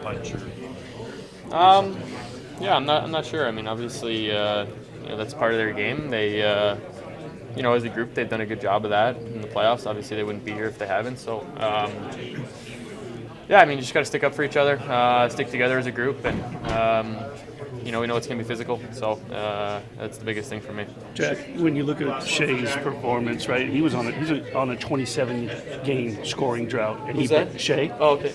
punch? Or Yeah, I'm not sure. I mean, obviously, that's part of their game. They, as a group, they've done a good job of that in the playoffs. Obviously, they wouldn't be here if they haven't. So, yeah, I mean, you just got to stick up for each other, stick together as a group, and we know it's going to be physical. So that's the biggest thing for me. Jack, when you look at Shea's performance, right? He was on a 27-game scoring drought. And Who's that? Shea. Oh, okay.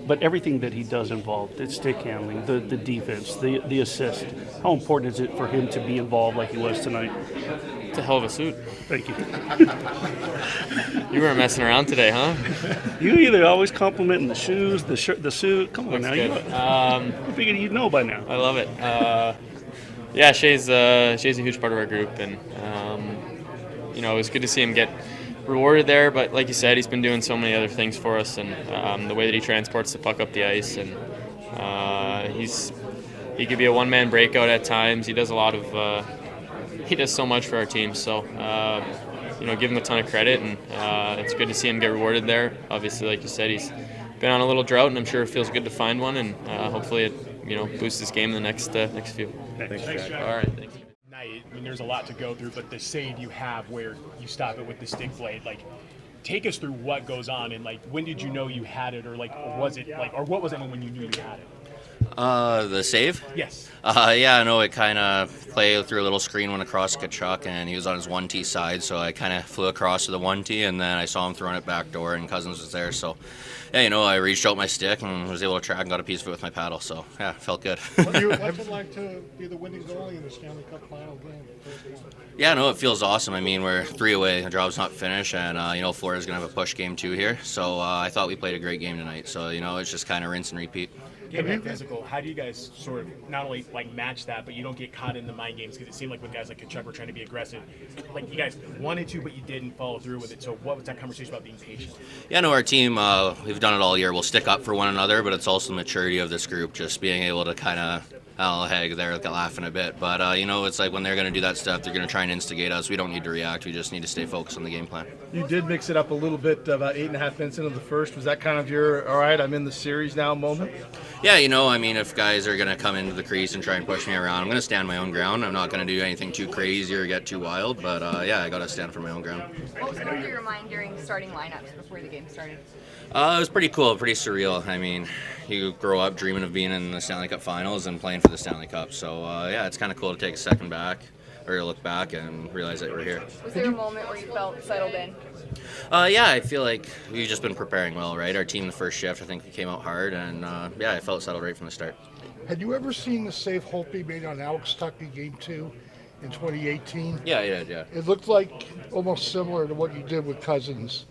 But everything that he does involve, the stick handling, the defense, the assist, how important is it for him to be involved like he was tonight? It's a hell of a suit. Thank you. You weren't messing around today, huh? You either always complimenting the shoes, the shirt, the suit. Come on Looks now. good. I figured you'd know by now. I love it. Yeah, Shea's a huge part of our group, and it was good to see him get rewarded there. But like you said, he's been doing so many other things for us, and the way that he transports the puck up the ice, and he could be a one-man breakout at times. He does a lot of he does so much for our team. So give him a ton of credit, and it's good to see him get rewarded there. Obviously, like you said, he's been on a little drought, and I'm sure it feels good to find one, and hopefully it boosts his game in the next few. Thanks, Jack. All right, thanks. I mean, there's a lot to go through, but the save you have where you stop it with the stick blade, take us through what goes on, and when did you know you had it, or was it or what was it when you knew you had it? The save? Yes. Yeah, no, it kind of played through a little screen, went across Kachuk, and he was on his 1T side, so I kind of flew across to the 1T, and then I saw him throwing it back door, and Cousins was there, so yeah, I reached out my stick and was able to track and got a piece of it with my paddle, so yeah, felt good. What's it like to be the winning goalie in the Stanley Cup final game? Yeah, no, it feels awesome. I mean, we're 3 away, the job's not finished, and Florida's going to have a push game too here, so I thought we played a great game tonight, so it's just kind of rinse and repeat. Getting that physical, how do you guys sort of not only match that, but you don't get caught in the mind games? Because it seemed like when guys like Kachuk were trying to be aggressive, you guys wanted to, but you didn't follow through with it. So what was that conversation about being patient? Yeah, no, our team, we've done it all year. We'll stick up for one another, but it's also the maturity of this group, just being able to kind of, they're laughing a bit. But, it's like when they're going to do that stuff, they're going to try and instigate us. We don't need to react. We just need to stay focused on the game plan. You did mix it up a little bit about 8.5 minutes into the first. Was that kind of your, all right, I'm in the series now moment? Yeah, if guys are going to come into the crease and try and push me around, I'm going to stand my own ground. I'm not going to do anything too crazy or get too wild, but I got to stand for my own ground. What was going through your mind during starting lineups before the game started? It was pretty cool, pretty surreal. I mean, you grow up dreaming of being in the Stanley Cup Finals and playing for the Stanley Cup. So, it's kind of cool to take a second back or look back and realize that we're here. Was there a moment where you felt settled in? Yeah, I feel like we've just been preparing well, right? Our team, the first shift, I think we came out hard, and I felt settled right from the start. Had you ever seen the save Holtby made on Alex Tuckey Game 2 in 2018? Yeah, I did, yeah. It looked like almost similar to what you did with Cousins.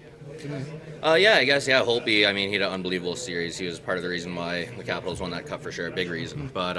I guess, Holtby, he had an unbelievable series. He was part of the reason why the Capitals won that cup for sure, a big reason. But,